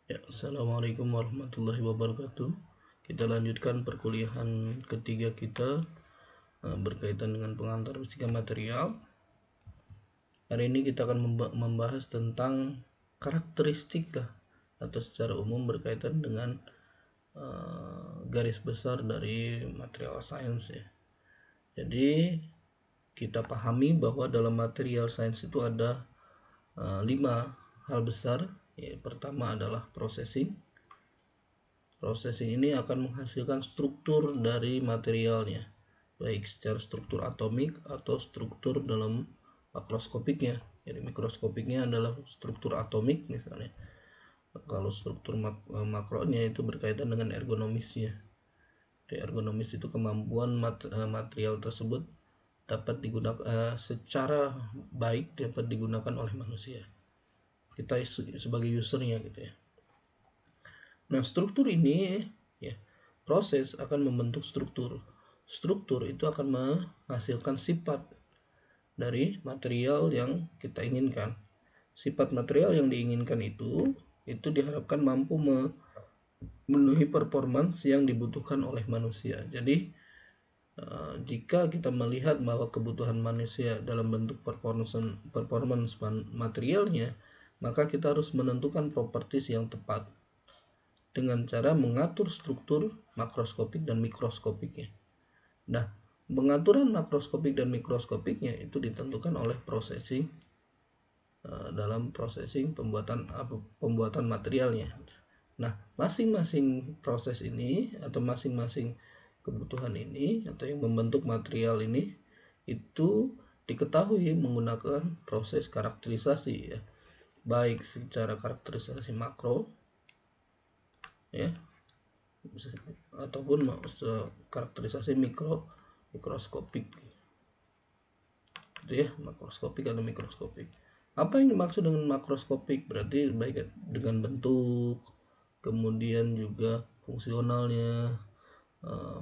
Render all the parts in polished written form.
Ya, Assalamualaikum warahmatullahi wabarakatuh. Kita lanjutkan perkuliahan ketiga kita berkaitan dengan pengantar fisika material. Hari ini kita akan membahas tentang karakteristik atau secara umum berkaitan dengan garis besar dari material science ya. Jadi kita pahami bahwa dalam material science itu ada 5 hal besar. Ya, pertama adalah processing. Processing ini akan menghasilkan struktur dari materialnya, baik secara struktur atomik atau struktur dalam makroskopiknya. Jadi mikroskopiknya adalah struktur atomik misalnya. Kalau struktur makronya itu berkaitan dengan ergonomisnya. Jadi ergonomis itu kemampuan material tersebut dapat digunakan secara baik dapat digunakan oleh manusia. Kita sebagai usernya gitu ya. Nah, struktur ini ya, proses akan membentuk struktur. Struktur itu akan menghasilkan sifat dari material yang kita inginkan. Sifat material yang diinginkan itu diharapkan mampu memenuhi performance yang dibutuhkan oleh manusia. Jadi jika kita melihat bahwa kebutuhan manusia dalam bentuk performance materialnya, maka kita harus menentukan properties yang tepat dengan cara mengatur struktur makroskopik dan mikroskopiknya. Nah, pengaturan makroskopik dan mikroskopiknya itu ditentukan oleh processing dalam processing pembuatan materialnya. Nah, masing-masing proses ini atau masing-masing kebutuhan ini atau yang membentuk material ini itu diketahui menggunakan proses karakterisasi ya, baik secara karakterisasi makro ya, ataupun karakterisasi mikroskopik gitu ya, makroskopik atau mikroskopik. Apa yang dimaksud dengan makroskopik? Berarti baik dengan bentuk, kemudian juga fungsionalnya,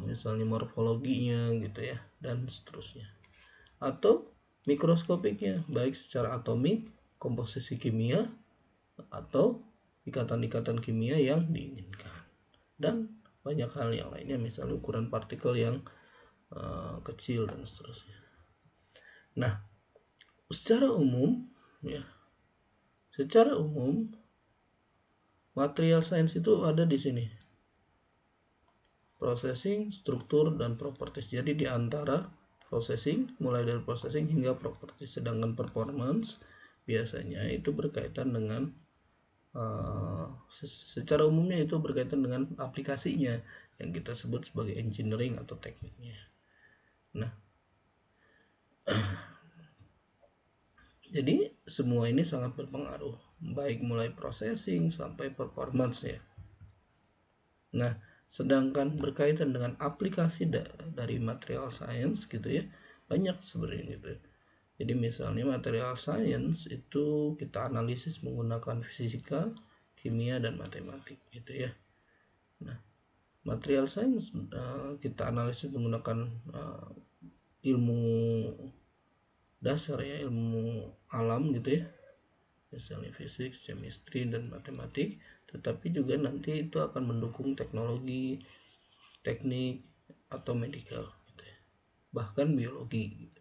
misalnya morfologinya gitu ya, dan seterusnya. Atau mikroskopiknya baik secara atomik, komposisi kimia, atau ikatan-ikatan kimia yang diinginkan, dan banyak hal yang lainnya, misalnya ukuran partikel yang kecil dan seterusnya. Nah, secara umum material science itu ada di sini. Processing, struktur, dan properties. Jadi di antara processing, mulai dari processing hingga properties. Sedangkan performance biasanya itu berkaitan dengan secara umumnya itu berkaitan dengan aplikasinya yang kita sebut sebagai engineering atau tekniknya. Nah, jadi semua ini sangat berpengaruh, baik mulai processing sampai performance ya. Nah, sedangkan berkaitan dengan aplikasi dari material science gitu ya, banyak sebenarnya gitu. Jadi misalnya material science itu kita analisis menggunakan fisika, kimia, dan matematik gitu ya. Nah, material science kita analisis menggunakan ilmu dasar ya, ilmu alam gitu ya, misalnya fisik, chemistry, dan matematik. Tetapi juga nanti itu akan mendukung teknologi, teknik, atau medical gitu ya, bahkan biologi gitu.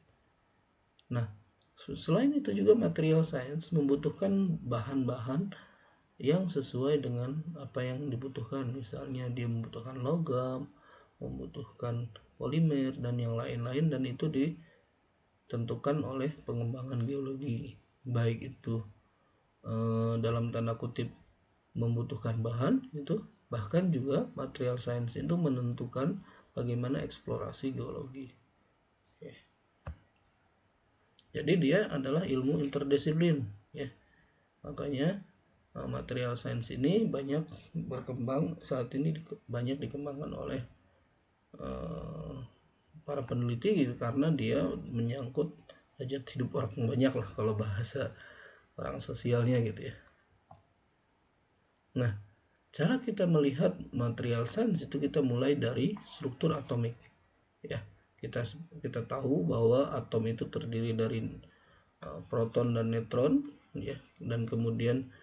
Nah, selain itu juga material science membutuhkan bahan-bahan yang sesuai dengan apa yang dibutuhkan. Misalnya dia membutuhkan logam, membutuhkan polimer, dan yang lain-lain, dan itu ditentukan oleh pengembangan geologi, baik itu dalam tanda kutip membutuhkan bahan itu, bahkan juga material science itu menentukan bagaimana eksplorasi geologi. Oke. Jadi dia adalah ilmu interdisiplin ya. Makanya material science ini banyak berkembang saat ini, banyak dikembangkan oleh para peneliti gitu, karena dia menyangkut hajat hidup orang banyak lah kalau bahasa orang sosialnya gitu ya. Nah, cara kita melihat material science itu kita mulai dari struktur atomik ya. Kita tahu bahwa atom itu terdiri dari proton dan neutron ya, dan kemudian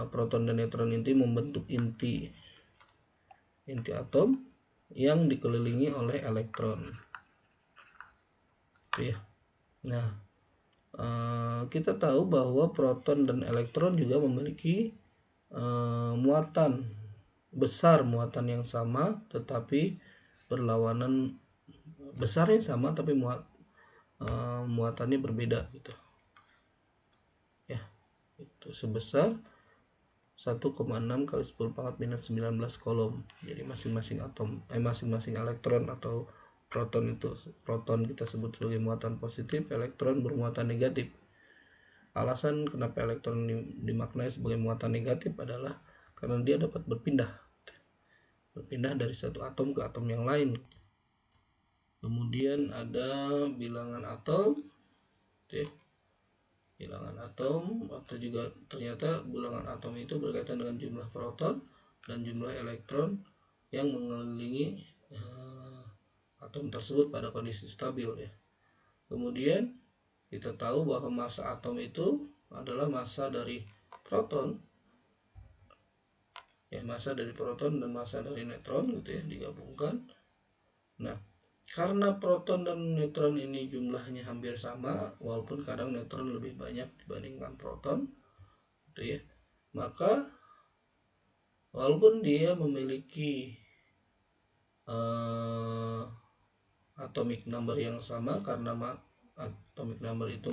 proton dan neutron inti membentuk inti atom yang dikelilingi oleh elektron. Ya. Nah, kita tahu bahwa proton dan elektron juga memiliki muatan besar, muatan yang sama, tetapi berlawanan. Besarnya sama, tapi muatannya berbeda gitu. Ya, itu sebesar 1,6 kali 10 pangkat minus 19 kolom. Jadi masing-masing masing-masing elektron atau proton kita sebut sebagai muatan positif, elektron bermuatan negatif. Alasan kenapa elektron dimaknai sebagai muatan negatif adalah karena dia dapat berpindah dari satu atom ke atom yang lain. Kemudian ada bilangan atom. Bilangan atom, atau juga ternyata bilangan atom itu berkaitan dengan jumlah proton dan jumlah elektron yang mengelilingi atom tersebut pada kondisi stabil ya. Kemudian kita tahu bahwa massa atom itu adalah massa dari proton ya, massa dari proton dan massa dari neutron gitu ya, digabungkan. Nah, karena proton dan neutron ini jumlahnya hampir sama, walaupun kadang neutron lebih banyak dibandingkan proton, gitu ya, maka walaupun dia memiliki atomic number yang sama, karena atomic number itu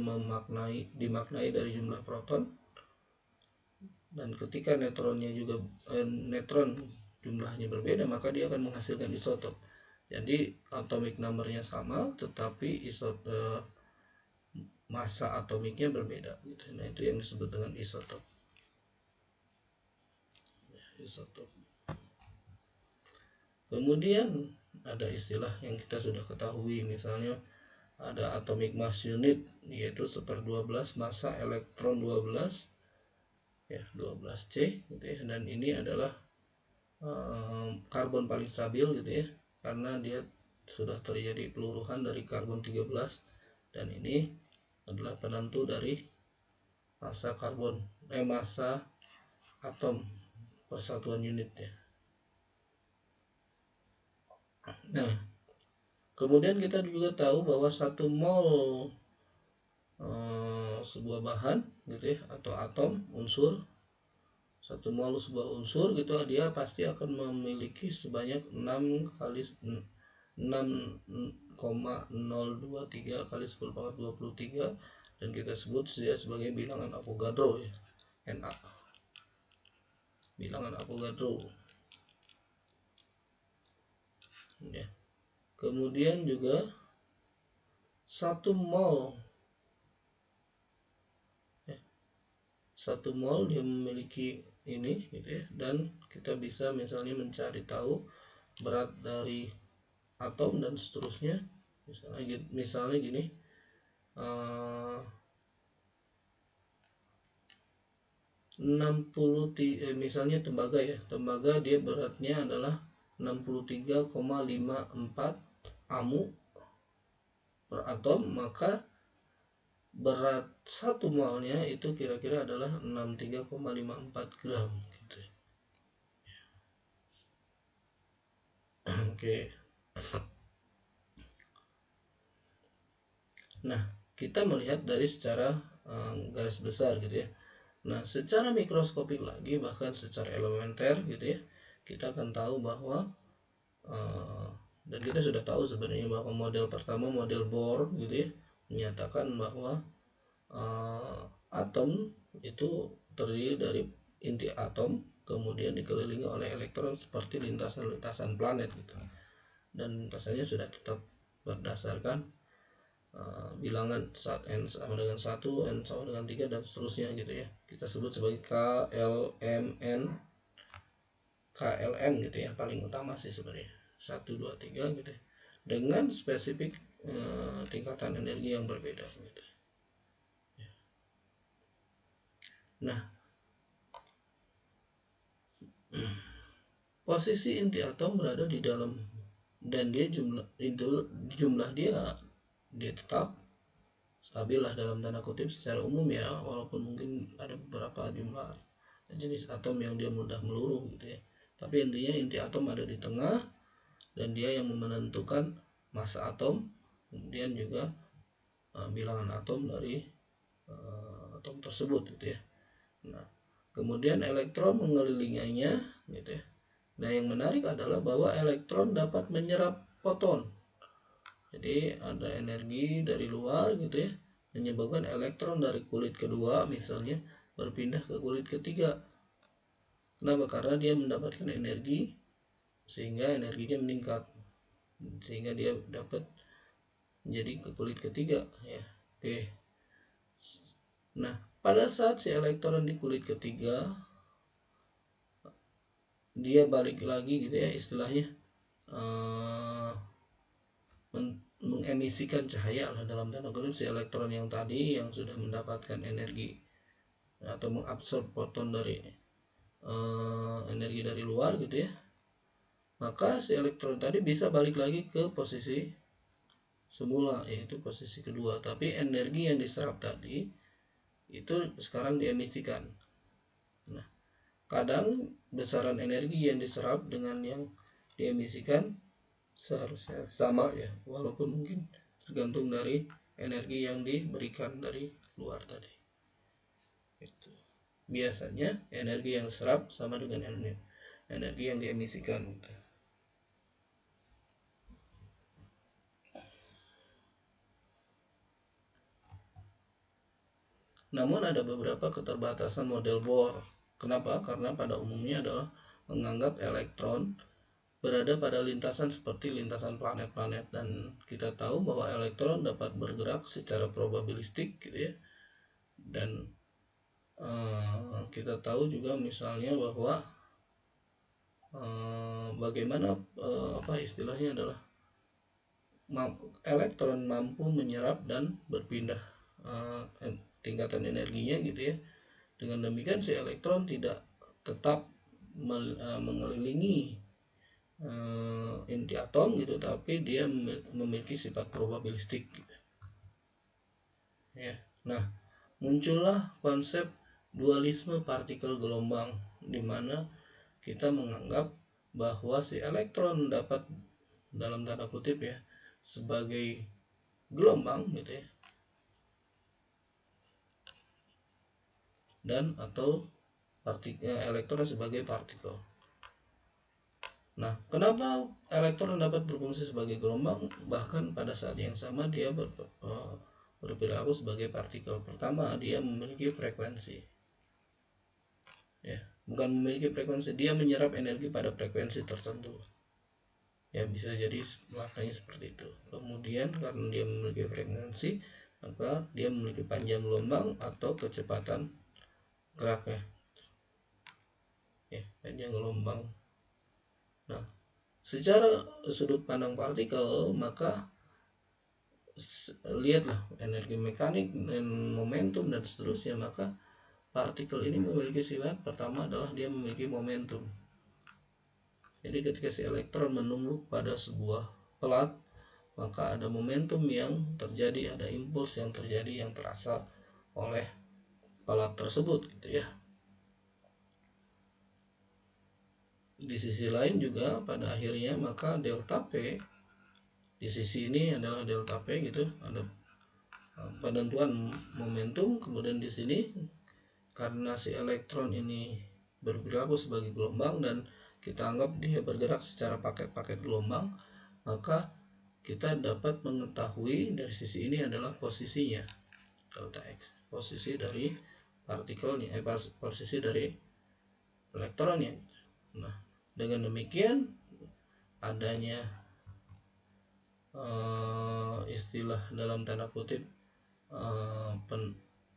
dimaknai dari jumlah proton, dan ketika neutron jumlahnya berbeda, maka dia akan menghasilkan isotop. Jadi atomic numbernya sama, tetapi massa atomiknya berbeda. Gitu. Nah, itu yang disebut dengan isotop. Kemudian ada istilah yang kita sudah ketahui, misalnya ada atomic mass unit, yaitu 1/12 massa elektron 12, ya 12C, gitu ya. Dan ini adalah karbon paling stabil, gitu ya, karena dia sudah terjadi peluruhan dari karbon 13, dan ini adalah penentu dari massa massa atom persatuan unitnya. Nah, kemudian kita juga tahu bahwa 1 mol sebuah bahan gitu ya, atau atom unsur, 1 mol sebuah unsur gitu, dia pasti akan memiliki sebanyak 6,023 kali 10 pangkat 23, dan kita sebut dia sebagai bilangan Avogadro ya, Na, bilangan Avogadro ya. Kemudian juga 1 mol ya, 1 mol dia memiliki ini gitu ya, dan kita bisa misalnya mencari tahu berat dari atom dan seterusnya. Misalnya gini, misalnya tembaga ya, tembaga dia beratnya adalah 63,54 amu per atom, maka berat 1 molnya itu kira-kira adalah 63,54 gram gitu. Oke. Nah, kita melihat dari secara garis besar gitu ya. Nah, secara mikroskopik lagi, bahkan secara elementer gitu ya, kita akan tahu bahwa dan kita sudah tahu sebenarnya bahwa model pertama, model Bohr gitu ya, menyatakan bahwa atom itu terdiri dari inti atom, kemudian dikelilingi oleh elektron seperti lintasan-lintasan planet gitu. Dan lintasannya sudah tetap berdasarkan bilangan saat n sama dengan 1, n sama dengan 3, dan seterusnya gitu ya. Kita sebut sebagai KLM gitu ya, paling utama sih sebenarnya, 1, 2, 3 gitu ya, dengan spesifik tingkatan energi yang berbeda gitu. Nah, posisi inti atom berada di dalam, dan dia jumlah dia tetap stabil lah dalam tanda kutip secara umum ya, walaupun mungkin ada beberapa jumlah jenis atom yang dia mudah meluruh gitu ya. Tapi intinya inti atom ada di tengah dan dia yang menentukan massa atom, kemudian juga bilangan atom dari atom tersebut gitu ya. Nah, kemudian elektron mengelilinginya gitu ya. Nah, yang menarik adalah bahwa elektron dapat menyerap foton. Jadi ada energi dari luar gitu ya, menyebabkan elektron dari kulit kedua misalnya berpindah ke kulit ketiga. Kenapa? Karena dia mendapatkan energi sehingga energinya meningkat, sehingga dia dapat menjadi ke kulit ketiga ya. Oke. Nah, pada saat si elektron di kulit ketiga, dia balik lagi gitu ya, istilahnya mengemisikan cahaya lah dalam tanda kutip. Si elektron yang tadi yang sudah mendapatkan energi atau mengabsorb foton dari energi dari luar gitu ya, maka si elektron tadi bisa balik lagi ke posisi semula, yaitu posisi kedua. Tapi energi yang diserap tadi itu sekarang diemisikan. Nah, kadang besaran energi yang diserap dengan yang diemisikan seharusnya sama ya, walaupun mungkin tergantung dari energi yang diberikan dari luar tadi. Itu biasanya energi yang diserap sama dengan energi yang diemisikan. Namun ada beberapa keterbatasan model Bohr. Kenapa? Karena pada umumnya adalah menganggap elektron berada pada lintasan seperti lintasan planet-planet, dan kita tahu bahwa elektron dapat bergerak secara probabilistik gitu ya. Dan kita tahu juga misalnya bahwa bagaimana apa istilahnya adalah elektron mampu menyerap dan berpindah tingkatan energinya gitu ya. Dengan demikian si elektron tidak tetap mengelilingi inti atom gitu, tapi dia memiliki sifat probabilistik gitu. Ya. Nah, muncullah konsep dualisme partikel gelombang, di mana kita menganggap bahwa si elektron dapat dalam tanda kutip ya sebagai gelombang gitu ya, dan atau elektron sebagai partikel. Nah, kenapa elektron dapat berfungsi sebagai gelombang bahkan pada saat yang sama dia berperilaku sebagai partikel? Pertama, dia memiliki frekuensi. Ya, bukan memiliki frekuensi, dia menyerap energi pada frekuensi tertentu. Ya, bisa jadi makanya seperti itu. Kemudian karena dia memiliki frekuensi, maka dia memiliki panjang gelombang atau kecepatan geraknya. Ya, panjang gelombang. Nah, secara sudut pandang partikel, maka lihatlah energi mekanik dan momentum dan seterusnya, maka partikel ini memiliki sifat pertama adalah dia memiliki momentum. Jadi ketika si elektron menumbuk pada sebuah pelat, maka ada momentum yang terjadi, ada impuls yang terjadi yang terasa oleh pelat tersebut gitu ya. Di sisi lain juga pada akhirnya maka delta P di sisi ini adalah delta P gitu, ada penentuan momentum. Kemudian di sini karena si elektron ini berperilaku sebagai gelombang dan kita anggap dia bergerak secara paket-paket gelombang, maka kita dapat mengetahui dari sisi ini adalah posisinya delta X, posisi dari partikelnya, posisi dari elektronnya. Nah, dengan demikian adanya istilah dalam tanda kutip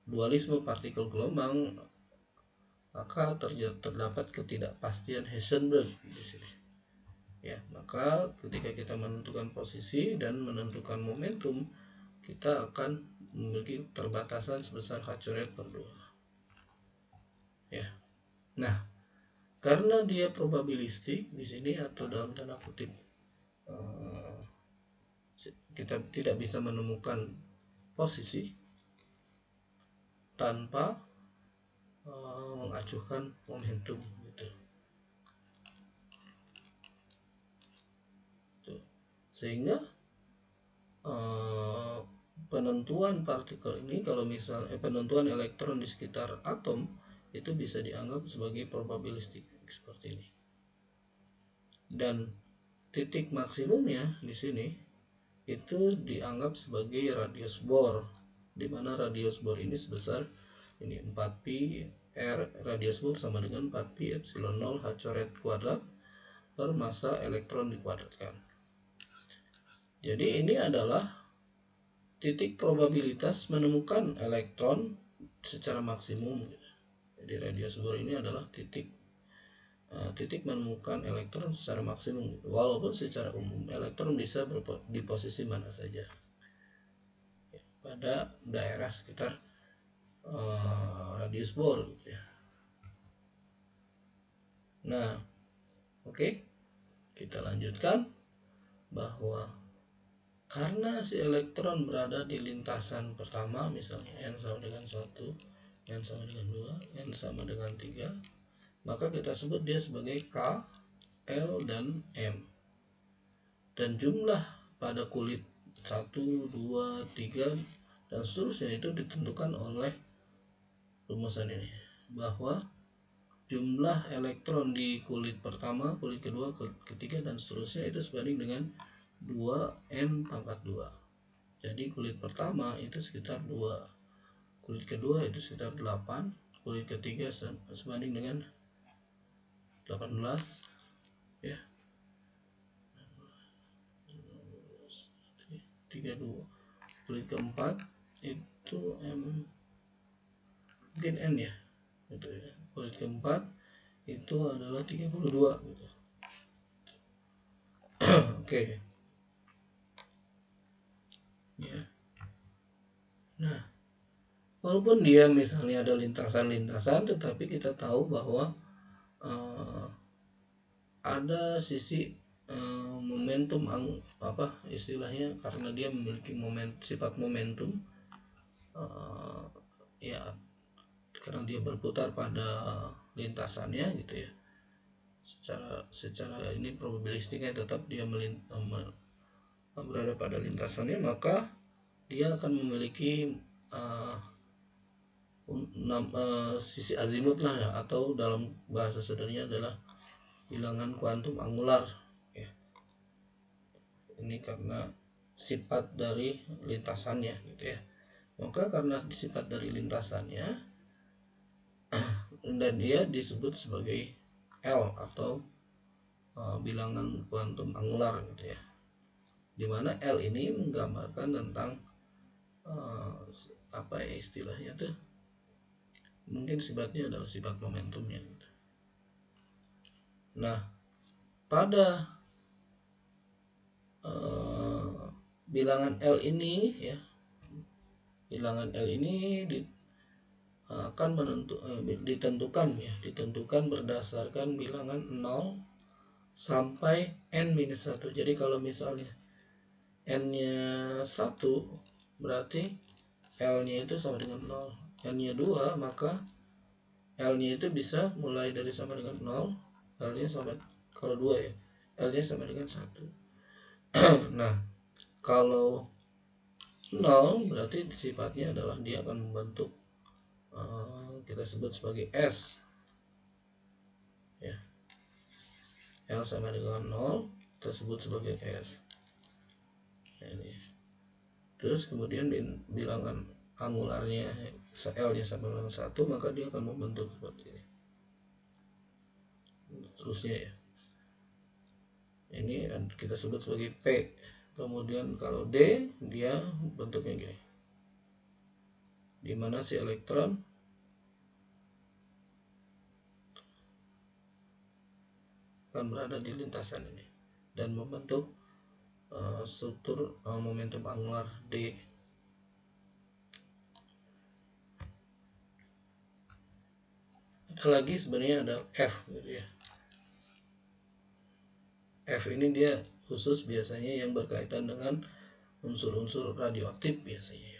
dualisme partikel gelombang, maka terdapat ketidakpastian Heisenberg di sini. Ya, maka ketika kita menentukan posisi dan menentukan momentum, kita akan memiliki terbatasan sebesar h curet per 2. Ya. Nah, karena dia probabilistik di sini atau dalam tanda kutip kita tidak bisa menemukan posisi tanpa mengacuhkan momentum gitu. Sehingga penentuan partikel ini, kalau misalnya penentuan elektron di sekitar atom itu bisa dianggap sebagai probabilistik seperti ini. Dan titik maksimumnya di sini itu dianggap sebagai radius Bohr, di mana radius Bohr ini sebesar ini 4pi r, radius Bohr sama dengan 4pi epsilon 0 h coret kuadrat per massa elektron dikuadratkan. Jadi ini adalah titik probabilitas menemukan elektron secara maksimum. Jadi radius Bohr ini adalah titik menemukan elektron secara maksimum. Walaupun secara umum elektron bisa di posisi mana saja pada daerah sekitar radius Bohr gitu ya. Nah, oke. Kita lanjutkan bahwa karena si elektron berada di lintasan pertama, misalnya n sama dengan 1, n sama dengan 2, n sama dengan 3, maka kita sebut dia sebagai K, L, dan M. Dan jumlah pada kulit 1, 2, 3, dan seterusnya itu ditentukan oleh rumusan ini, bahwa jumlah elektron di kulit pertama, kulit kedua, ketiga, dan seterusnya itu sebanding dengan 2n pangkat 2. Jadi kulit pertama itu sekitar 2, kulit kedua itu sekitar 8, kulit ketiga sebanding dengan 18 ya, 32. Kulit keempat itu mungkin n ya, gitu ya. Kulit keempat itu adalah 32 gitu. Oke. Ya. Nah, walaupun dia misalnya ada lintasan-lintasan, tetapi kita tahu bahwa ada sisi momentum istilahnya, karena dia memiliki sifat momentum, ya karena dia berputar pada lintasannya gitu ya. Secara ini probabilistiknya tetap dia berada pada lintasannya, maka dia akan memiliki sisi azimut lah ya, atau dalam bahasa sederhananya adalah bilangan kuantum angular ya. Ini karena sifat dari lintasannya gitu ya. Maka karena sifat dari lintasannya dan dia disebut sebagai L atau bilangan kuantum angular gitu ya. Dimana L ini menggambarkan tentang istilahnya tuh, mungkin sifatnya adalah sifat momentumnya gitu. Nah, pada bilangan L ini ya, bilangan L ini akan ditentukan berdasarkan bilangan 0 sampai n-1. Jadi kalau misalnya n-nya 1 berarti L-nya itu sama dengan 0. N-nya 2 maka L-nya itu bisa mulai dari sama dengan 0, L-nya sama, kalau 2 ya, L-nya sama dengan 1. Nah, kalau 0 berarti sifatnya adalah dia akan membentuk kita sebut sebagai S ya. L sama dengan 0 kita sebut sebagai S. Ini. Terus kemudian bilangan angularnya L-nya sama dengan 1, maka dia akan membentuk seperti ini. Terusnya ya. Ini kita sebut sebagai P. Kemudian kalau D, dia bentuknya gini, dimana si elektron akan berada di lintasan ini dan membentuk struktur momentum angular D. Ada lagi sebenarnya ada F gitu ya. F ini dia khusus biasanya yang berkaitan dengan unsur-unsur radioaktif biasanya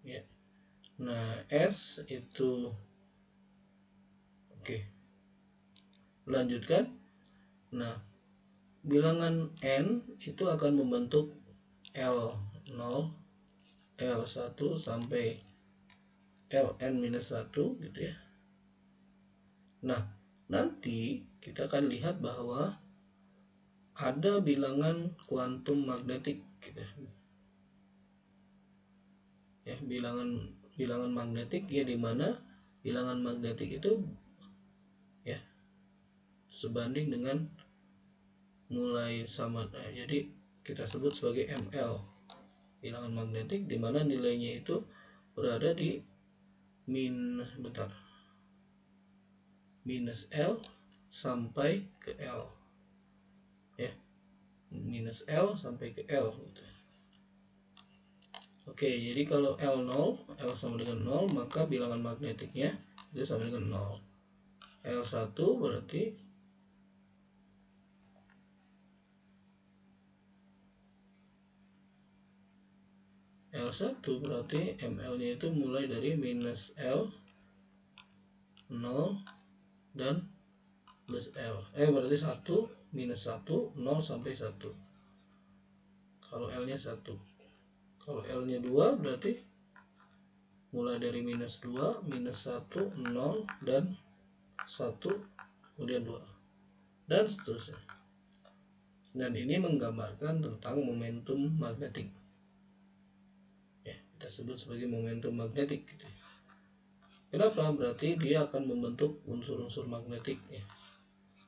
ya. Nah, S itu oke. Lanjutkan. Nah, bilangan N itu akan membentuk L0, L1 sampai Ln-1 gitu ya. Nah, nanti kita akan lihat bahwa ada bilangan kuantum magnetik gitu ya. Bilangan magnetik ya, di mana bilangan magnetik itu ya sebanding dengan mulai sama. Nah, jadi kita sebut sebagai ML, bilangan magnetik, di mana nilainya itu berada di minus L sampai ke L ya, minus L sampai ke L gitu. Oke, jadi kalau L0, L sama dengan 0, maka bilangan magnetiknya itu sama dengan 0. L1 berarti L1 berarti ML-nya itu mulai dari minus L, 0, dan plus L. Berarti 1, minus 1, 0 sampai 1. Kalau L-nya 1. Kalau L-nya 2 berarti mulai dari minus 2, minus 1, 0, dan 1, kemudian 2. Dan seterusnya. Dan ini menggambarkan tentang momentum magnetik. Ya, kita sebut sebagai momentum magnetik gitu. Kenapa? Berarti dia akan membentuk unsur-unsur magnetik ya.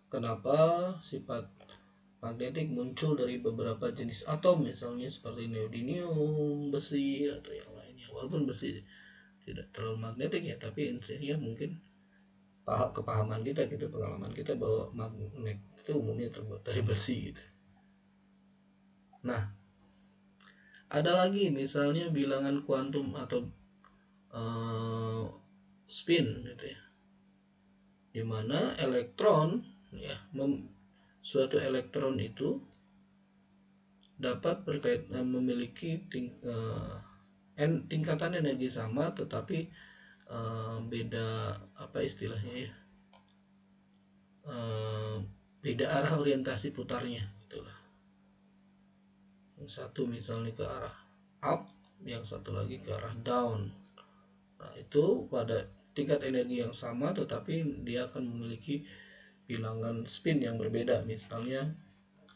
Kenapa sifat magnetik muncul dari beberapa jenis atom, misalnya seperti neodymium, besi, atau yang lainnya. Walaupun besi tidak terlalu magnetik ya, tapi intinya mungkin kepahaman kita gitu, pengalaman kita bahwa magnet itu umumnya terbuat dari besi gitu. Nah, ada lagi misalnya bilangan kuantum atau spin gitu ya, dimana elektron ya, suatu elektron itu dapat memiliki tingkatan energi sama, tetapi beda apa istilahnya ya, beda arah orientasi putarnya gitulah. Yang satu misalnya ke arah up, yang satu lagi ke arah down. Nah, itu pada tingkat energi yang sama, tetapi dia akan memiliki bilangan spin yang berbeda, misalnya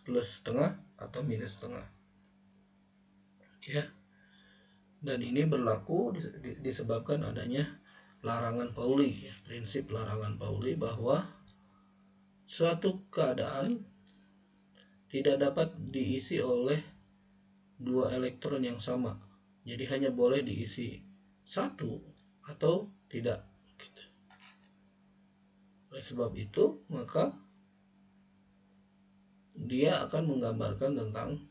plus setengah atau minus setengah ya. Dan ini berlaku disebabkan adanya larangan Pauli ya, prinsip larangan Pauli, bahwa suatu keadaan tidak dapat diisi oleh dua elektron yang sama, jadi hanya boleh diisi satu atau tidak gitu. Oleh sebab itu, maka dia akan menggambarkan tentang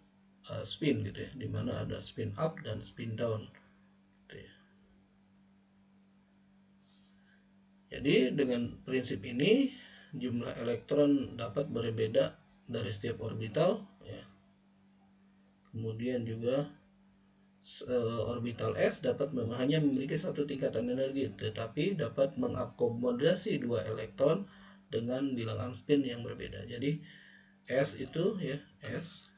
spin gitu ya, dimana ada spin up dan spin down gitu ya. Jadi dengan prinsip ini jumlah elektron dapat berbeda dari setiap orbital ya. Kemudian juga orbital S dapat hanya memiliki satu tingkatan energi, tetapi dapat mengakomodasi dua elektron dengan bilangan spin yang berbeda. Jadi S itu ya, S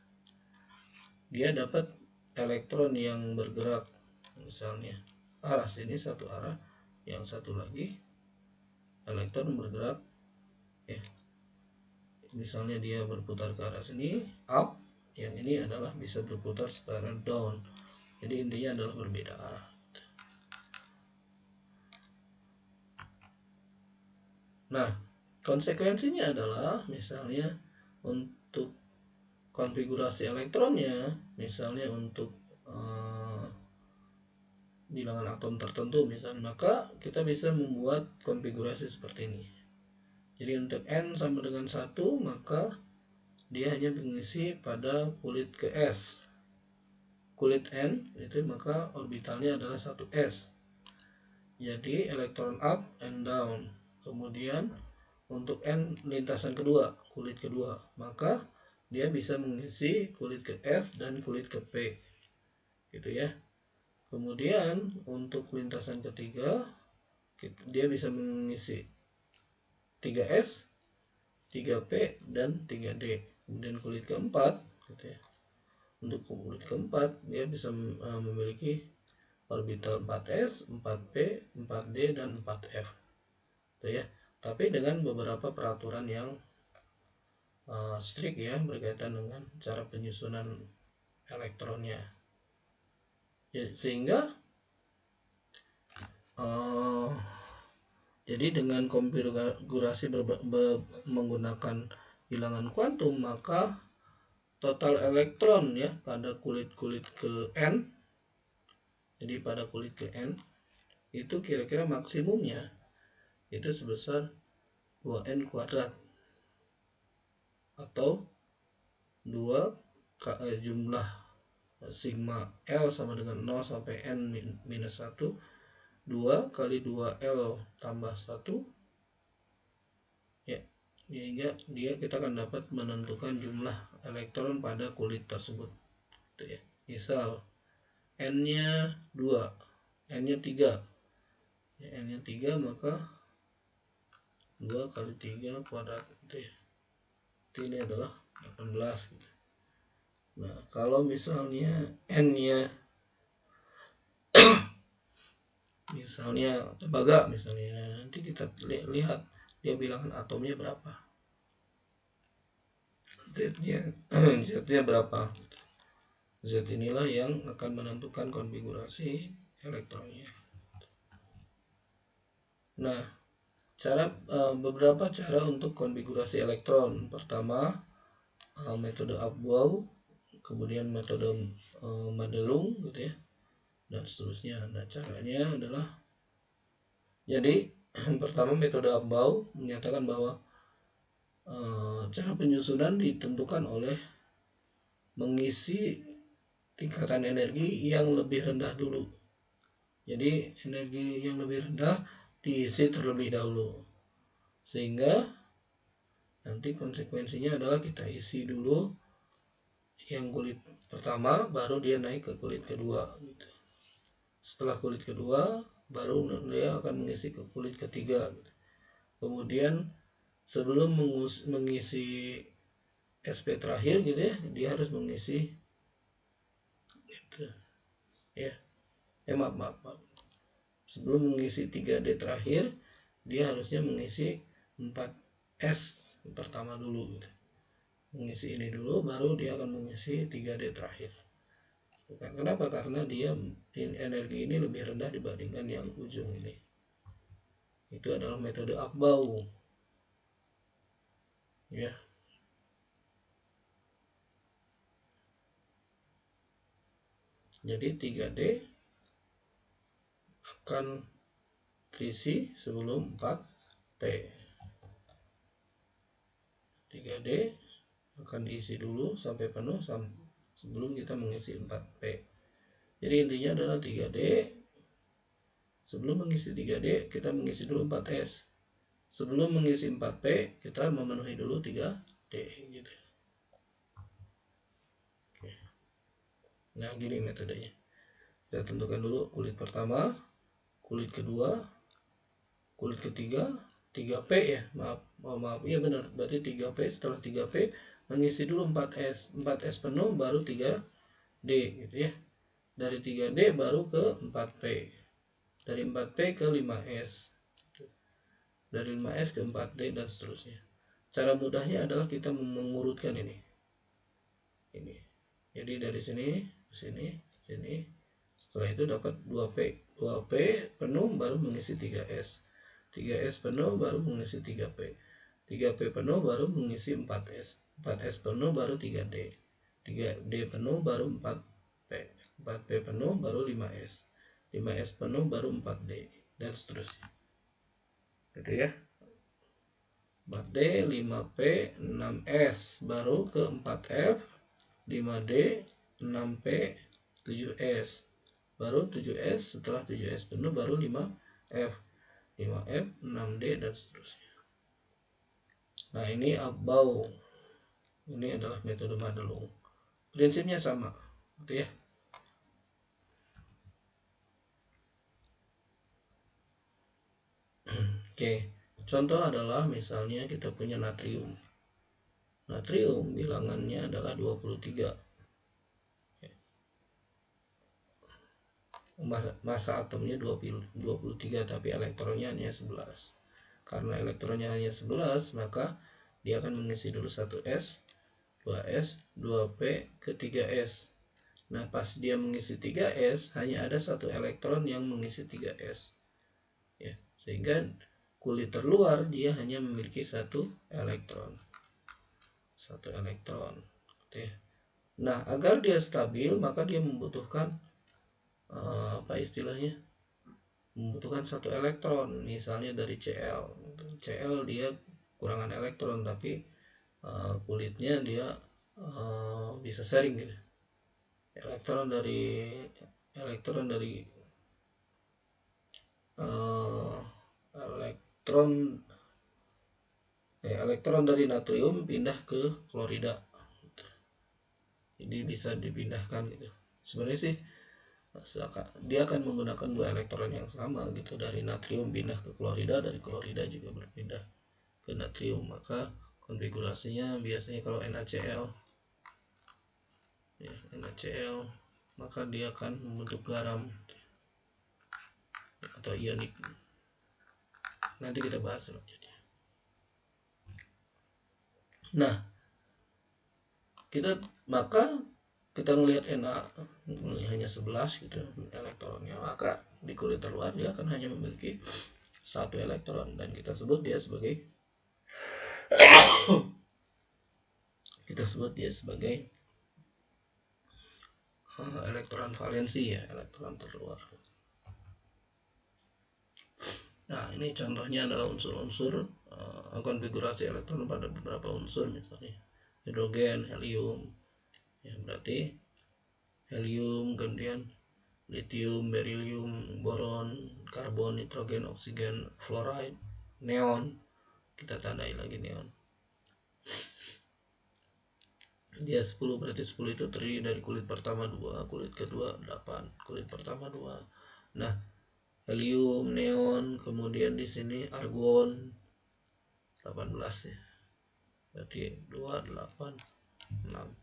dia dapat elektron yang bergerak misalnya arah sini satu arah, yang satu lagi elektron bergerak ya, misalnya dia berputar ke arah sini up, yang ini adalah bisa berputar ke arah down. Jadi intinya adalah berbeda arah. Nah, konsekuensinya adalah misalnya untuk konfigurasi elektronnya, misalnya untuk bilangan atom tertentu misalnya, maka kita bisa membuat konfigurasi seperti ini. Jadi untuk N sama dengan 1, maka dia hanya mengisi pada kulit ke S. Kulit N itu maka orbitalnya adalah 1s. Jadi elektron up and down. Kemudian untuk N lintasan kedua, kulit kedua, maka dia bisa mengisi kulit ke S dan kulit ke P gitu ya. Kemudian untuk lintasan ketiga dia bisa mengisi 3S, 3P, dan 3D. Kemudian kulit keempat gitu ya. Untuk kulit keempat dia bisa memiliki orbital 4S, 4P, 4D, dan 4F. Gitu ya. Tapi dengan beberapa peraturan yang strict ya, berkaitan dengan cara penyusunan elektronnya. Sehingga jadi dengan konfigurasi menggunakan bilangan kuantum, maka total elektron ya pada kulit-kulit ke N, jadi pada kulit ke N itu kira-kira maksimumnya itu sebesar 2N kuadrat, atau 2 jumlah sigma L sama dengan 0 sampai N minus 1, 2 kali 2L tambah 1 ya, sehingga kita akan dapat menentukan jumlah elektron pada kulit tersebut gitu ya. Misal N-nya 2, N-nya 3 ya, N-nya 3 maka 2 kali 3 kuadrat gitu ya. Ini adalah 18 gitu. Nah kalau misalnya N-nya misalnya tembaga misalnya, nanti kita lihat dia bilangan atomnya berapa, Z-nya berapa. Z inilah yang akan menentukan konfigurasi elektronnya. Nah, beberapa cara untuk konfigurasi elektron. Pertama, metode Abwau, kemudian metode Madelung gitu ya, dan seterusnya. Nah, caranya adalah, jadi pertama metode Abwau menyatakan bahwa cara penyusunan ditentukan oleh mengisi tingkatan energi yang lebih rendah dulu. Jadi energi yang lebih rendah diisi terlebih dahulu, sehingga nanti konsekuensinya adalah kita isi dulu yang kulit pertama, baru dia naik ke kulit kedua gitu. Setelah kulit kedua baru dia akan mengisi ke kulit ketiga gitu. Kemudian sebelum mengisi SP terakhir gitu ya, dia harus mengisi gitu ya. Maaf. Sebelum mengisi 3D terakhir, dia harusnya mengisi 4S pertama dulu gitu. Mengisi ini dulu baru dia akan mengisi 3D terakhir. Kenapa? Karena dia energi ini lebih rendah dibandingkan yang ujung ini. Itu adalah metode Abwau. Ya. Jadi 3D akan terisi sebelum 4P. 3D akan diisi dulu sampai penuh sebelum kita mengisi 4P. Jadi intinya adalah 3D, sebelum mengisi 3D kita mengisi dulu 4S. Sebelum mengisi 4P kita memenuhi dulu 3D gitu. Oke. Nah gini metodenya. Kita tentukan dulu kulit pertama, kulit kedua, kulit ketiga, 3P ya, maaf, iya benar, berarti 3P. Setelah 3P mengisi dulu 4S, 4S penuh baru 3D gitu ya. Dari 3D baru ke 4P, dari 4P ke 5S, dari 5S ke 4D, dan seterusnya. Cara mudahnya adalah kita mengurutkan ini. Jadi dari sini ke sini, sini. Setelah itu dapat 2P. 2P penuh baru mengisi 3S. 3S penuh baru mengisi 3P. 3P penuh baru mengisi 4S. 4S penuh baru 3D. 3D penuh baru 4P. 4P penuh baru 5S. 5S penuh baru 4D, dan seterusnya. Gitu ya. 4D, 5P, 6S, baru ke 4F, 5D, 6P, 7S. Baru 7S, setelah 7S penuh baru 5F. 5F, 6D, dan seterusnya. Nah ini Abwau. Ini adalah metode Madelung. Prinsipnya sama gitu ya. Oke, contoh adalah misalnya kita punya natrium. Natrium bilangannya adalah 23. Massa atomnya 23, tapi elektronnya hanya 11. Karena elektronnya hanya 11, maka dia akan mengisi dulu 1s, 2s, 2p, ke 3s. Nah, pas dia mengisi 3s, hanya ada satu elektron yang mengisi 3s. Ya, sehingga kulit terluar dia hanya memiliki satu elektron. Oke. Nah, agar dia stabil, maka dia membutuhkan apa istilahnya? Membutuhkan satu elektron, misalnya dari Cl. Cl dia kurangan elektron, tapi kulitnya dia bisa sharing gitu. Elektron dari elektron dari natrium pindah ke klorida. Jadi bisa dipindahkan gitu. Sebenarnya sih dia akan menggunakan dua elektron yang sama gitu, dari natrium pindah ke klorida, dari klorida juga berpindah ke natrium. Maka konfigurasinya biasanya kalau NaCl ya, NaCl, maka dia akan membentuk garam atau ionik. Nanti kita bahas selanjutnya. Nah, maka kita melihat Na hanya 11 gitu elektronnya, maka di kulit terluar dia akan hanya memiliki satu elektron, dan kita sebut dia sebagai elektron valensi ya, elektron terluar. Nah, ini contohnya adalah unsur-unsur konfigurasi elektron pada beberapa unsur, misalnya hidrogen, helium. Ya, berarti helium, kemudian lithium, beryllium, boron, karbon, nitrogen, oksigen, fluoride, neon. Kita tandai lagi neon. Dia 10, berarti 10 itu terdiri dari kulit pertama 2, kulit kedua 8, kulit pertama 2. Nah, helium, neon, kemudian di sini argon 18 ya. Berarti 2, 8, 6.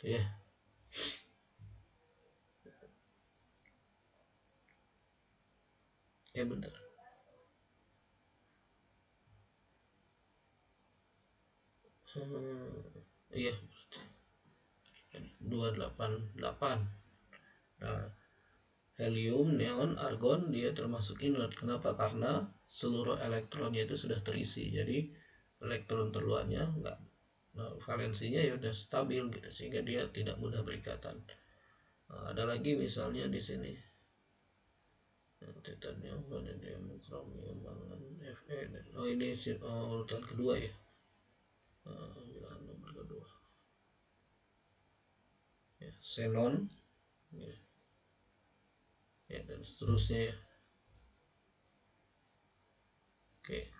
Ya. Ya benar. Iya. 288. Nah, helium, neon, argon dia termasuk inert. Kenapa? Karena seluruh elektronnya itu sudah terisi. Jadi elektron terluarnya enggak, valensinya ya udah stabil gitu, sehingga dia tidak mudah berikatan. Ada lagi misalnya di sini titanium, vanadium, kromium, mangan, Fe. Ini urutan kedua ya. Nomor kedua. Ya, xenon. Ya, dan seterusnya ya. Oke.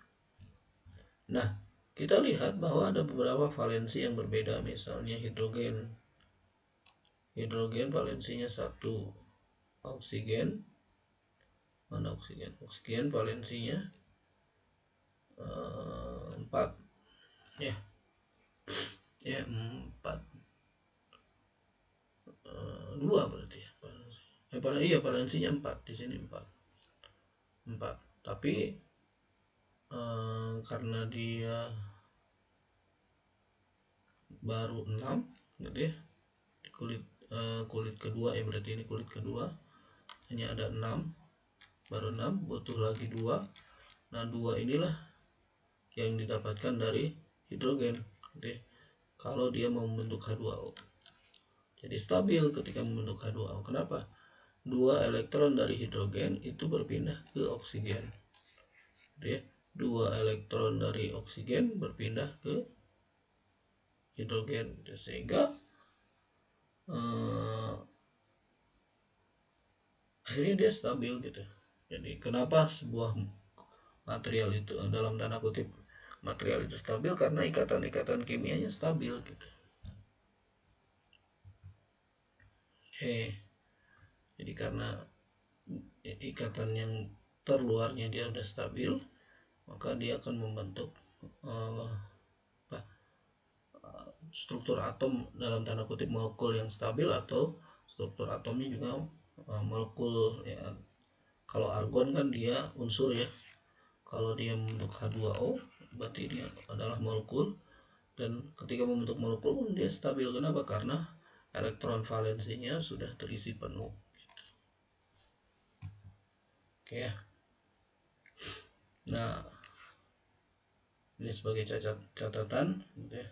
Nah, kita lihat bahwa ada beberapa valensi yang berbeda, misalnya hidrogen. Hidrogen valensinya 1, oksigen. Mana oksigen? Oksigen valensinya 4. Ya. Ya, 4. 2 berarti ya. Iya, valensinya 4, di sini 4. Tapi karena dia baru 6 gitu ya, di kulit kedua ya, berarti ini kulit kedua hanya ada 6, baru 6, butuh lagi 2. Nah, 2 inilah yang didapatkan dari hidrogen gitu ya, kalau dia membentuk H2O. Jadi stabil ketika membentuk H2O. Kenapa? 2 elektron dari hidrogen itu berpindah ke oksigen gitu ya. 2 elektron dari oksigen berpindah ke hidrogen gitu. Sehingga akhirnya dia stabil gitu. Jadi kenapa sebuah material itu, dalam tanda kutip material itu stabil, karena ikatan-ikatan kimianya stabil gitu. Oke. Jadi karena ikatan yang terluarnya dia udah stabil, maka dia akan membentuk struktur atom dalam tanda kutip molekul yang stabil, atau struktur atomnya juga molekul ya. Kalau argon kan dia unsur ya, kalau dia membentuk H2O berarti dia adalah molekul, dan ketika membentuk molekul pun dia stabil. Kenapa? Karena elektron valensinya sudah terisi penuh gitu. Oke ya. Nah, ini sebagai catatan gitu ya.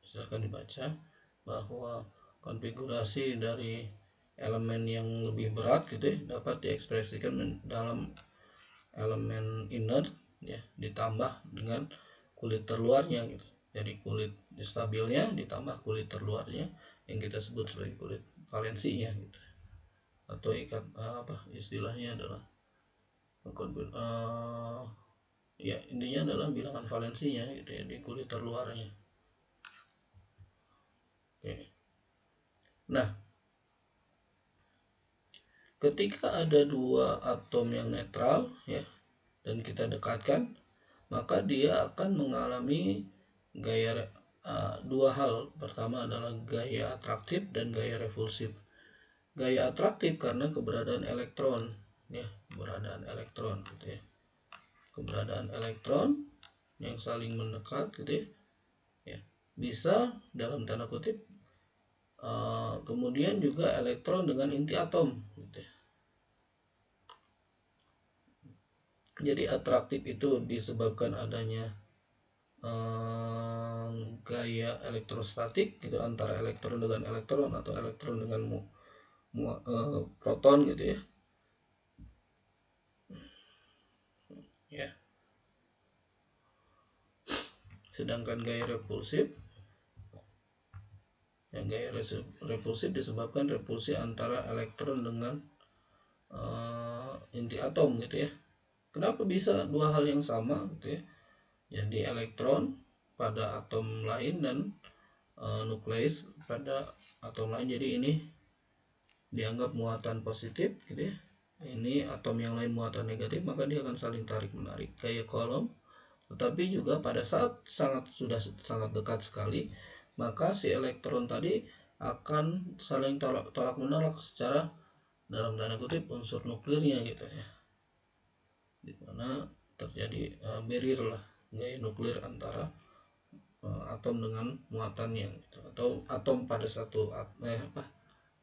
Silahkan dibaca bahwa konfigurasi dari elemen yang lebih berat gitu ya, dapat diekspresikan dalam elemen inert ya, ditambah dengan kulit terluarnya gitu. Jadi kulit stabilnya ditambah kulit terluarnya yang kita sebut sebagai kulit valensinya gitu. Atau ikat istilahnya adalah ya intinya adalah bilangan valensinya gitu ya, di kulit terluarnya. Oke. Nah, ketika ada dua atom yang netral ya, dan kita dekatkan, maka dia akan mengalami gaya dua hal. Pertama adalah gaya atraktif dan gaya repulsif. Gaya atraktif karena keberadaan elektron ya, keberadaan elektron gitu ya. Keberadaan elektron yang saling mendekat gitu ya. Bisa dalam tanda kutip kemudian juga elektron dengan inti atom gitu ya. Jadi atraktif itu disebabkan adanya gaya elektrostatik gitu, antara elektron dengan elektron atau elektron dengan proton gitu ya. Ya. Sedangkan gaya repulsif, yang gaya repulsif disebabkan repulsi antara elektron dengan inti atom gitu ya. Kenapa bisa dua hal yang sama gitu ya? Jadi elektron pada atom lain dan nukleus pada atom lain. Jadi ini dianggap muatan positif gitu ya. Ini atom yang lain muatan negatif, maka dia akan saling tarik menarik kayak kolom. Tetapi juga pada saat sudah sangat dekat sekali, maka si elektron tadi akan saling tolak menolak secara dalam tanda kutip unsur nuklirnya gitu ya, dimana terjadi barrier lah, gaya nuklir antara atom dengan muatannya gitu. Atau atom pada satu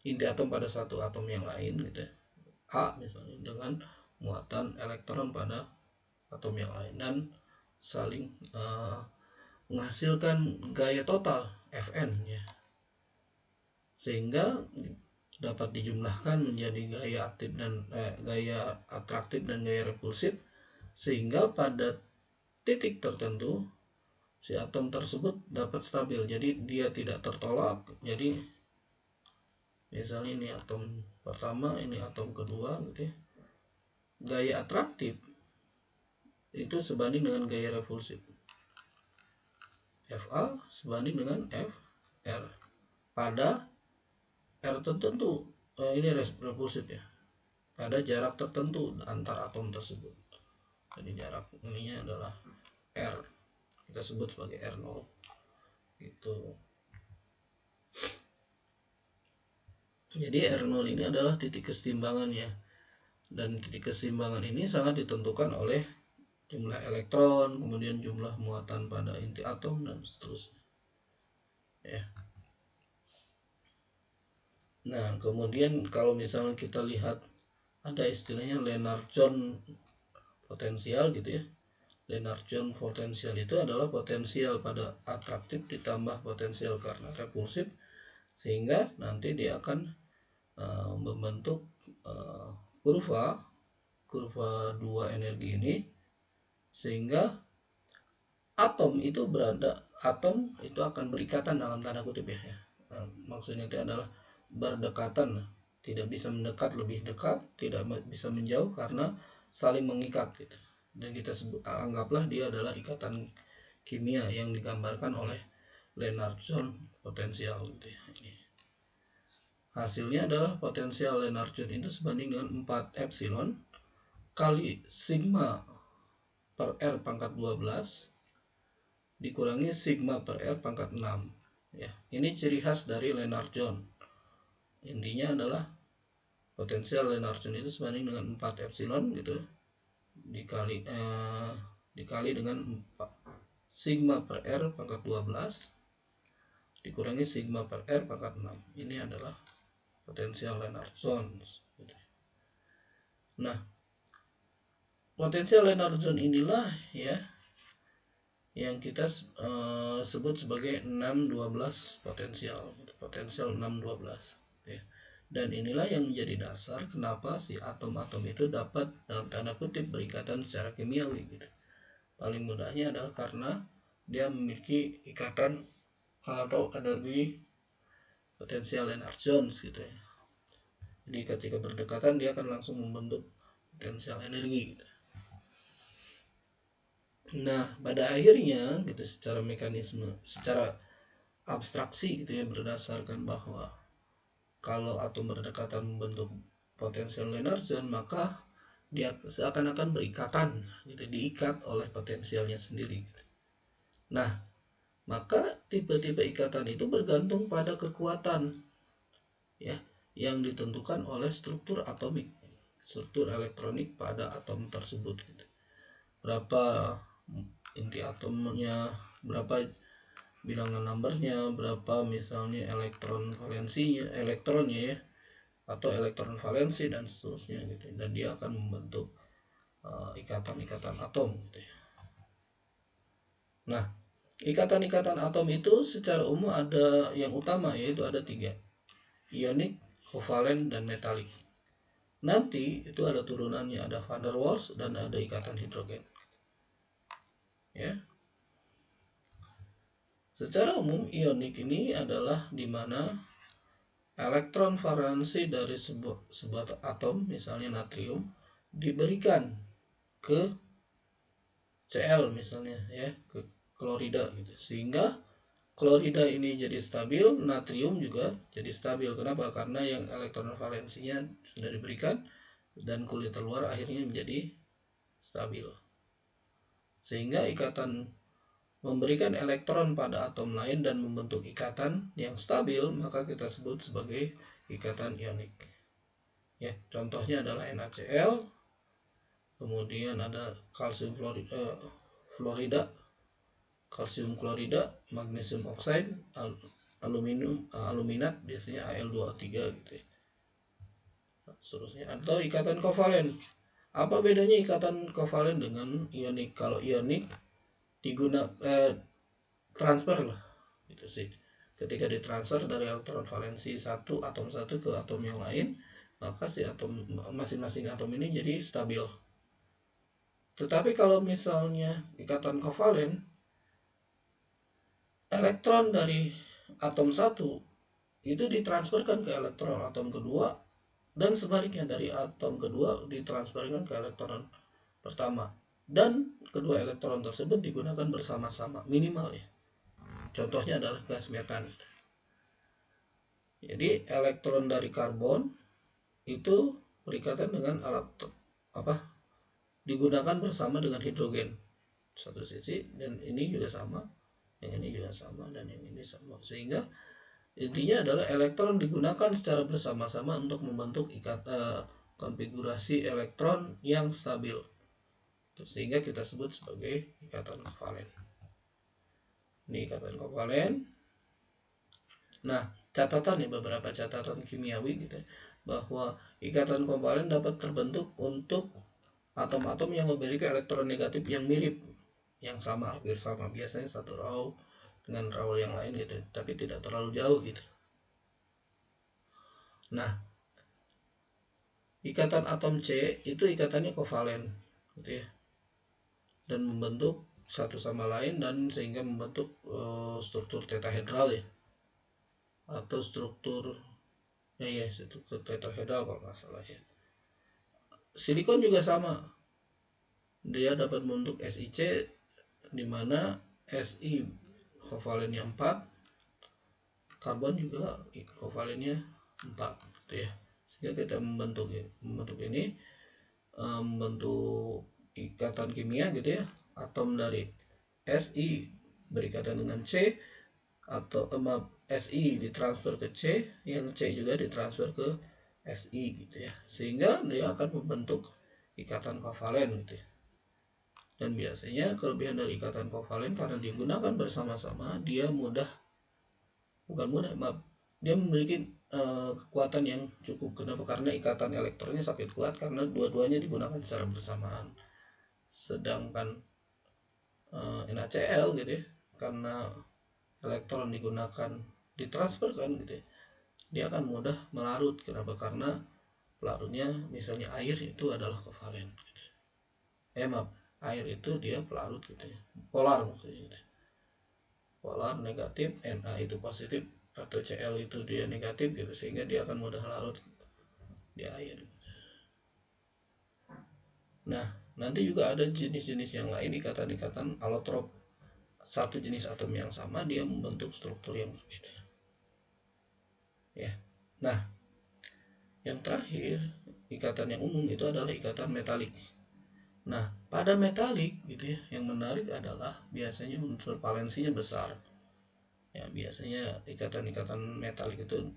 inti atom pada satu atom yang lain gitu ya, A misalnya, dengan muatan elektron pada atom yang lain, dan saling menghasilkan gaya total Fn ya, sehingga dapat dijumlahkan menjadi gaya aktif dan gaya atraktif dan gaya repulsif, sehingga pada titik tertentu si atom tersebut dapat stabil, jadi dia tidak tertolak. Jadi misalnya ini atom pertama, ini atom kedua gitu ya, gaya atraktif itu sebanding dengan gaya repulsif, Fa sebanding dengan Fr pada R tertentu. Ini repulsif ya, pada jarak tertentu antar atom tersebut. Jadi jarak ininya adalah R, kita sebut sebagai R0 gitu. Jadi R0 ini adalah titik keseimbangannya, dan titik keseimbangan ini sangat ditentukan oleh jumlah elektron, kemudian jumlah muatan pada inti atom, dan seterusnya ya. Nah, kemudian kalau misalnya kita lihat ada istilahnya Lennard-Jones potensial gitu ya. Lennard-Jones potensial itu adalah potensial pada atraktif ditambah potensial karena repulsif, sehingga nanti dia akan membentuk kurva dua energi ini, sehingga atom itu akan berikatan dalam tanda kutip ya. Maksudnya itu adalah berdekatan, tidak bisa mendekat lebih dekat, tidak bisa menjauh karena saling mengikat gitu. Dan kita anggaplah dia adalah ikatan kimia yang digambarkan oleh Lennard-Jones potensial gitu ya. Hasilnya adalah potensial Lennard-Jones itu sebanding dengan 4 epsilon kali sigma per R pangkat 12 dikurangi sigma per R pangkat 6. Ya, ini ciri khas dari Lennard-Jones. Intinya adalah potensial Lennard-Jones itu sebanding dengan 4 epsilon gitu dikali dengan 4 sigma per R pangkat 12 dikurangi sigma per R pangkat 6. Ini adalah potensial Lennard-Jones. Nah, potensial Lennard-Jones inilah ya yang kita sebut sebagai 6-12 potensial 6-12 ya. Dan inilah yang menjadi dasar kenapa si atom-atom itu dapat dalam tanda kutip berikatan secara kimiawi gitu. Paling mudahnya adalah karena dia memiliki ikatan atau energi potensial Lennard-Jones gitu ya. Jadi ketika berdekatan dia akan langsung membentuk potensial energi gitu. Nah, pada akhirnya gitu secara mekanisme, secara abstraksi gitu ya, berdasarkan bahwa kalau atom berdekatan membentuk potensial Lennard-Jones, maka dia seakan-akan berikatan gitu, diikat oleh potensialnya sendiri gitu. Nah, maka tipe-tipe ikatan itu bergantung pada kekuatan ya yang ditentukan oleh struktur atomik, struktur elektronik pada atom tersebut gitu. Berapa inti atomnya, berapa bilangan numbernya, berapa misalnya elektron valensinya, elektronnya ya, atau elektron valensi dan seterusnya gitu. Dan dia akan membentuk ikatan-ikatan atom gitu ya. Nah, ikatan-ikatan atom itu secara umum ada yang utama, yaitu ada 3, ionik, kovalen, dan metalik. Nanti itu ada turunannya, ada van der Waals dan ada ikatan hidrogen. Ya. Secara umum ionik ini adalah di mana elektron valensi dari sebuah atom, misalnya natrium, diberikan ke Cl misalnya ya, ke klorida gitu. Sehingga klorida ini jadi stabil, natrium juga jadi stabil. Kenapa? Karena yang elektron valensinya sudah diberikan dan kulit luar akhirnya menjadi stabil. Sehingga ikatan memberikan elektron pada atom lain dan membentuk ikatan yang stabil, maka kita sebut sebagai ikatan ionik. Ya, contohnya adalah NaCl, kemudian ada kalsium fluorida, kalsium klorida, magnesium oksida, aluminat, biasanya Al2O3 gitu ya. Seterusnya, atau ikatan kovalen. Apa bedanya ikatan kovalen dengan ionik? Kalau ionik transfer lah gitu sih. Ketika ditransfer dari elektron valensi atom satu ke atom yang lain, maka si atom masing-masing atom ini jadi stabil. Tetapi kalau misalnya ikatan kovalen, elektron dari atom satu itu ditransferkan ke elektron atom kedua, dan sebaliknya dari atom kedua ditransferkan ke elektron pertama, dan kedua elektron tersebut digunakan bersama-sama minimal ya. Contohnya adalah gas metan. Jadi elektron dari karbon itu berikatan dengan digunakan bersama dengan hidrogen satu sisi, dan ini juga sama, yang ini juga sama, dan yang ini sama. Sehingga intinya adalah elektron digunakan secara bersama-sama untuk membentuk konfigurasi elektron yang stabil, sehingga kita sebut sebagai ikatan kovalen. Ini ikatan kovalen. Nah, catatan ya, beberapa catatan kimiawi gitu ya, bahwa ikatan kovalen dapat terbentuk untuk atom-atom yang memiliki elektron negatif yang mirip, yang sama, hampir sama, biasanya satu raul dengan raul yang lain gitu, tapi tidak terlalu jauh gitu. Nah, ikatan atom C itu ikatannya kovalen gitu ya, dan membentuk satu sama lain, dan sehingga membentuk struktur tetahedral ya, atau struktur struktur tetrahedral kalau nggak salah ya. Silikon juga sama, dia dapat membentuk SiC, di mana Si kovalennya 4, karbon juga kovalennya gitu ya. Sehingga kita membentuk ini, membentuk ikatan kimia gitu ya. Atom dari Si berikatan dengan C, atau Si ditransfer ke C, yang C juga ditransfer ke Si gitu ya, sehingga dia akan membentuk ikatan kovalen gitu ya. Dan biasanya kelebihan dari ikatan kovalen karena digunakan bersama-sama, dia dia memiliki kekuatan yang cukup. Kenapa? Karena ikatan elektronnya sangat kuat karena dua-duanya digunakan secara bersamaan. Sedangkan NaCl gitu ya, karena elektron digunakan ditransferkan gitu ya, dia akan mudah melarut. Kenapa? Karena pelarutnya misalnya air itu adalah kovalen gitu. Air itu dia pelarut gitu ya, polar maksudnya gitu. Polar negatif, Na itu positif atau Cl itu dia negatif gitu, sehingga dia akan mudah larut di air. Nah, nanti juga ada jenis-jenis yang lain, ikatan-ikatan alotrop. Satu jenis atom yang sama dia membentuk struktur yang berbeda. Ya. Nah, yang terakhir, ikatan yang umum itu adalah ikatan metalik. Nah, pada metalik gitu ya, yang menarik adalah biasanya unsur valensinya besar. Ya, biasanya ikatan-ikatan metalik itu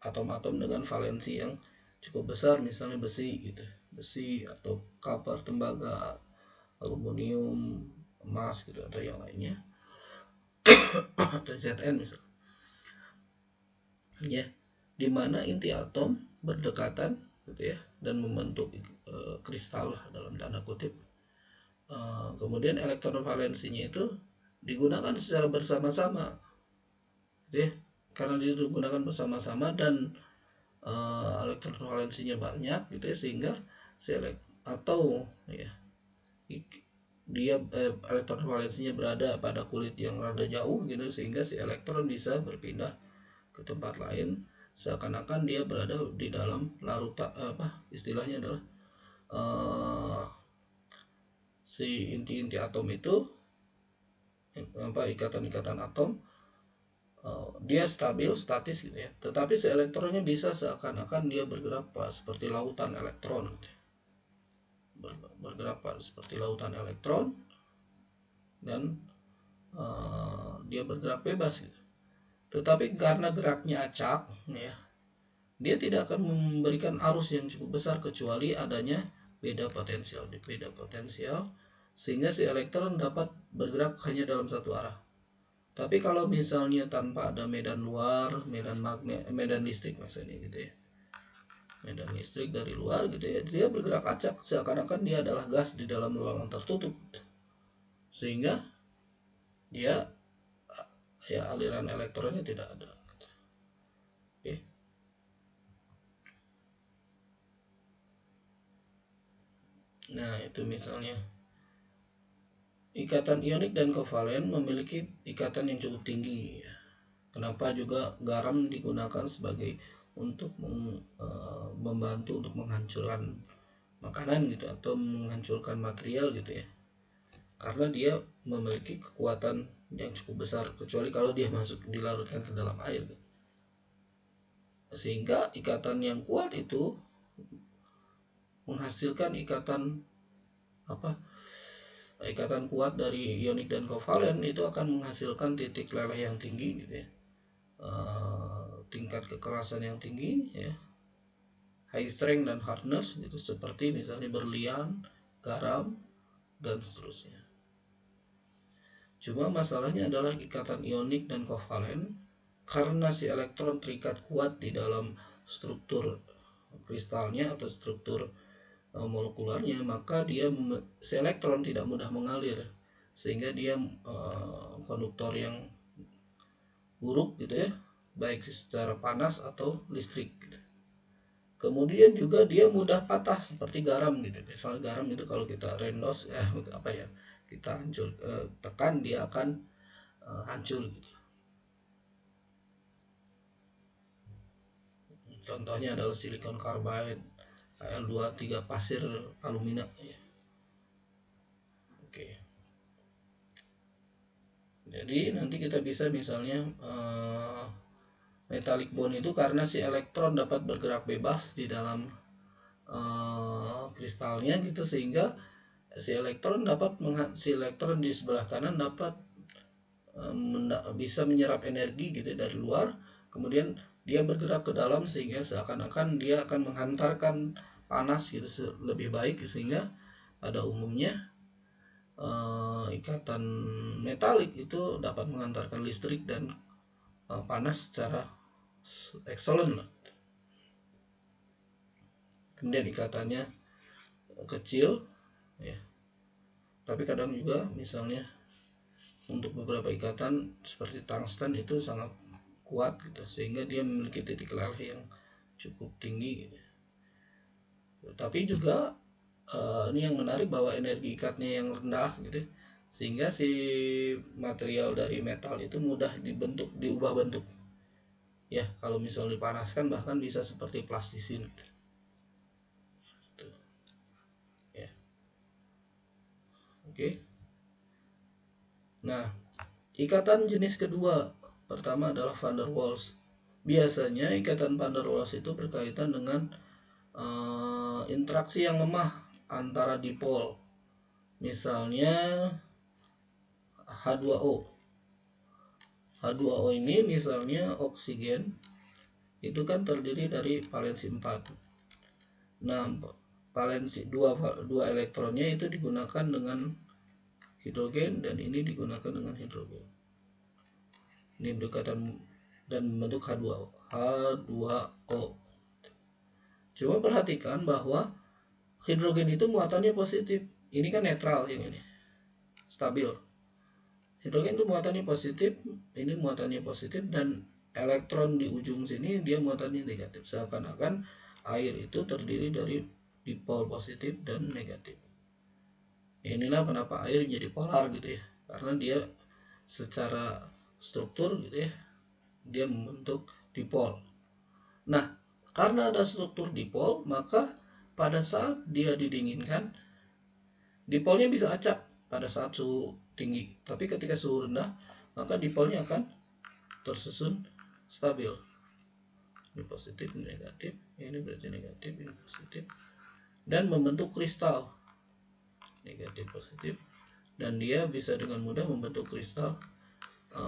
atom-atom dengan valensi yang cukup besar, misalnya besi gitu. Besi atau copper, tembaga, aluminium, emas gitu, atau yang lainnya. Atau Zn misalnya. Ya, di mana inti atom berdekatan gitu ya, dan membentuk kristal dalam tanda kutip. Kemudian elektron valensinya itu digunakan secara bersama-sama gitu ya, karena digunakan bersama-sama dan elektron valensinya banyak gitu ya, sehingga atau ya dia elektron valensinya berada pada kulit yang rada jauh gitu, sehingga si elektron bisa berpindah ke tempat lain, seakan-akan dia berada di dalam larutan, istilahnya adalah si inti-inti atom itu, ikatan-ikatan atom dia statis gitu ya, tetapi si elektronnya bisa seakan-akan dia bergerak seperti lautan elektron gitu. Bergerak seperti lautan elektron, dan dia bergerak bebas gitu. Tetapi karena geraknya acak ya, dia tidak akan memberikan arus yang cukup besar kecuali adanya beda potensial, sehingga si elektron dapat bergerak hanya dalam satu arah. Tapi kalau misalnya tanpa ada medan luar, medan listrik misalnya gitu ya, medan listrik dari luar gitu ya, dia bergerak acak seakan-akan dia adalah gas di dalam ruangan tertutup, sehingga dia ya aliran elektronnya tidak ada. Oke. Nah, itu misalnya ikatan ionik dan kovalen memiliki ikatan yang cukup tinggi. Kenapa juga garam digunakan sebagai untuk membantu untuk menghancurkan makanan gitu, atau menghancurkan material gitu ya, karena dia memiliki kekuatan yang cukup besar, kecuali kalau dia dilarutkan ke dalam air gitu. Sehingga ikatan yang kuat itu menghasilkan ikatan kuat dari ionik dan kovalen, itu akan menghasilkan titik leleh yang tinggi gitu ya, tingkat kekerasan yang tinggi ya, high strength dan hardness gitu, seperti misalnya berlian, garam, dan seterusnya. Cuma masalahnya adalah ikatan ionik dan kovalen, karena si elektron terikat kuat di dalam struktur kristalnya atau struktur molekularnya, maka si elektron tidak mudah mengalir, sehingga dia konduktor yang buruk gitu ya, baik secara panas atau listrik gitu. Kemudian juga dia mudah patah seperti garam gitu. Misalnya garam itu kalau kita rendos ya, kita tekan, dia akan hancur gitu. Contohnya adalah silikon karbide, Al2, 3 pasir alumina ya. Oke. Jadi nanti kita bisa misalnya metallic bond itu karena si elektron dapat bergerak bebas di dalam kristalnya gitu, sehingga si elektron di sebelah kanan dapat bisa menyerap energi gitu dari luar, kemudian dia bergerak ke dalam sehingga seakan-akan dia akan menghantarkan panas gitu lebih baik, sehingga pada umumnya ikatan metalik itu dapat mengantarkan listrik dan panas secara excellent. Kemudian ikatannya kecil ya, tapi kadang juga misalnya untuk beberapa ikatan seperti tungsten itu sangat kuat gitu, sehingga dia memiliki titik leleh yang cukup tinggi gitu. Tapi juga ini yang menarik bahwa energi ikatnya yang rendah gitu, sehingga si material dari metal itu mudah diubah bentuk ya, kalau misal dipanaskan bahkan bisa seperti plastisin gitu. Ya. Oke. Nah, ikatan jenis kedua pertama adalah van der Waals. Biasanya ikatan van der Waals itu berkaitan dengan interaksi yang lemah antara dipol. Misalnya H2O. H2O ini misalnya oksigen itu kan terdiri dari valensi 4. Nah, valensi 2 elektronnya itu digunakan dengan hidrogen dan ini digunakan dengan hidrogen. Ini berdekatan dan membentuk H2O. Coba perhatikan bahwa hidrogen itu muatannya positif. Ini kan netral, yang ini stabil. Hidrogen itu muatannya positif, ini muatannya positif, dan elektron di ujung sini dia muatannya negatif. Seakan-akan air itu terdiri dari dipol positif dan negatif. Inilah kenapa air jadi polar gitu ya, karena dia secara struktur gitu ya, dia membentuk dipol. Nah, karena ada struktur dipol, maka pada saat dia didinginkan, dipolnya bisa acak pada saat suhu tinggi. Tapi ketika suhu rendah, maka dipolnya akan tersusun stabil. Ini positif, ini negatif, ini berarti negatif, ini positif, dan membentuk kristal negatif positif, dan dia bisa dengan mudah membentuk kristal,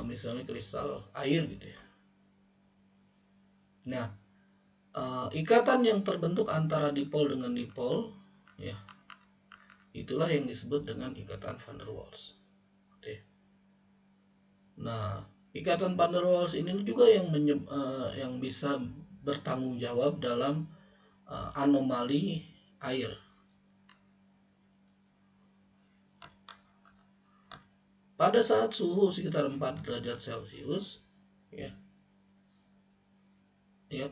misalnya kristal air gitu ya. Nah, ikatan yang terbentuk antara dipol dengan dipol ya, itulah yang disebut dengan ikatan van der Waals. Oke. Nah, ikatan van der Waals ini juga yang bisa bertanggung jawab dalam anomali air. Pada saat suhu sekitar 4 derajat Celcius ya,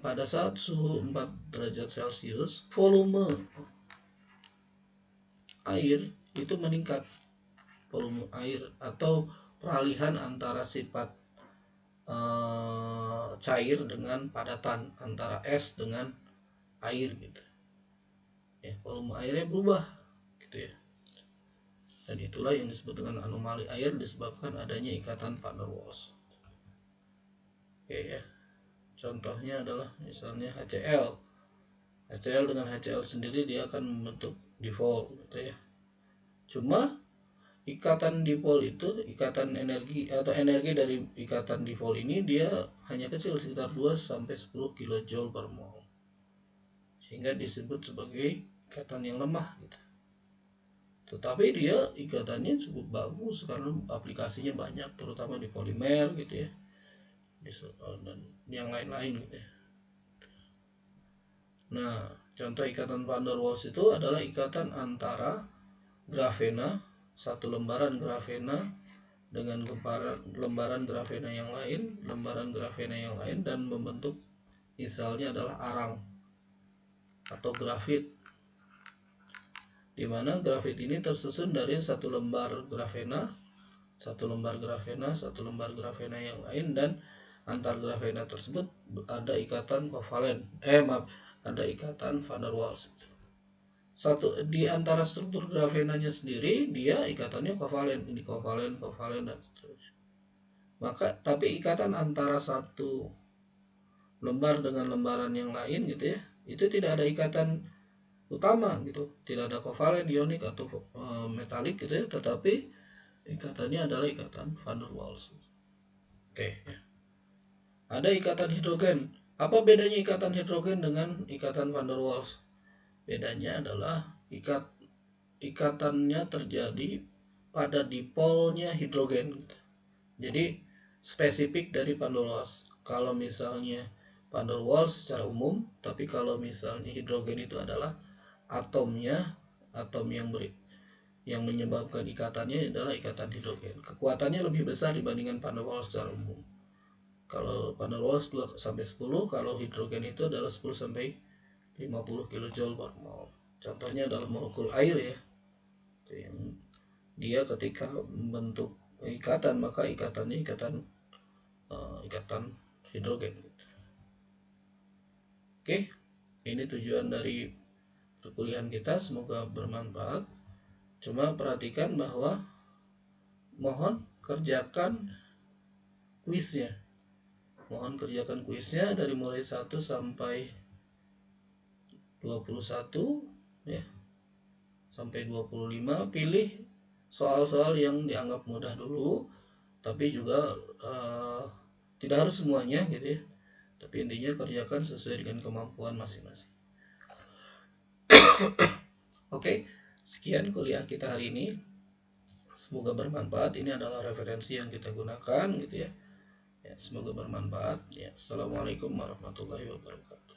pada saat suhu 4 derajat Celcius, volume air itu meningkat. Volume air atau peralihan antara sifat cair dengan padatan, antara es dengan air gitu. Ya, volume airnya berubah gitu ya. Dan itulah yang disebut dengan anomali air disebabkan adanya ikatan van der Waals. Oke ya. Contohnya adalah misalnya HCl. HCl dengan HCl sendiri dia akan membentuk dipol gitu ya. Cuma ikatan dipol itu, ikatan energi atau energi dari ikatan dipol ini dia hanya kecil, sekitar 2 sampai 10 kJ per mol. Sehingga disebut sebagai ikatan yang lemah gitu. Tetapi dia ikatannya cukup bagus karena aplikasinya banyak, terutama di polimer gitu ya, dan yang lain-lain gitu ya. Nah, contoh ikatan van der Waals itu adalah ikatan antara grafena, satu lembaran grafena dengan lembaran grafena yang lain, dan membentuk misalnya adalah arang atau grafit, di mana grafit ini tersusun dari satu lembar grafena yang lain, dan antar grafena tersebut ada ikatan kovalen, ada ikatan van der Waals. Satu di antara struktur grafenanya sendiri dia ikatannya kovalen, ini kovalen dan seterusnya. Maka tapi ikatan antara satu lembar dengan lembaran yang lain gitu ya, itu tidak ada ikatan utama gitu, tidak ada kovalen, ionik atau metalik gitu ya, tetapi ikatannya adalah ikatan van der Waals. Oke, ya. Ada ikatan hidrogen. Apa bedanya ikatan hidrogen dengan ikatan van der Waals? Bedanya adalah ikatannya terjadi pada dipolnya hidrogen. Jadi spesifik dari van der Waals. Kalau misalnya van der Waals secara umum, tapi kalau misalnya hidrogen itu adalah atomnya, atom yang menyebabkan ikatannya adalah ikatan hidrogen. Kekuatannya lebih besar dibandingkan van der Waals secara umum. Kalau van der Waals 2 sampai 10, kalau hidrogen itu adalah 10 sampai 50 kJ per mol. Contohnya adalah molekul air ya. Yang dia ketika membentuk ikatan, maka ikatannya ikatan hidrogen. Oke, ini tujuan dari perkuliahan kita, semoga bermanfaat. Cuma perhatikan bahwa mohon kerjakan kuisnya. Mohon kerjakan kuisnya dari mulai 1 sampai 21 ya. Sampai 25, pilih soal-soal yang dianggap mudah dulu, tapi juga tidak harus semuanya gitu ya. Tapi intinya kerjakan sesuai dengan kemampuan masing-masing. Oke, sekian kuliah kita hari ini. Semoga bermanfaat. Ini adalah referensi yang kita gunakan gitu ya. Ya, semoga bermanfaat. Ya, assalamualaikum warahmatullahi wabarakatuh.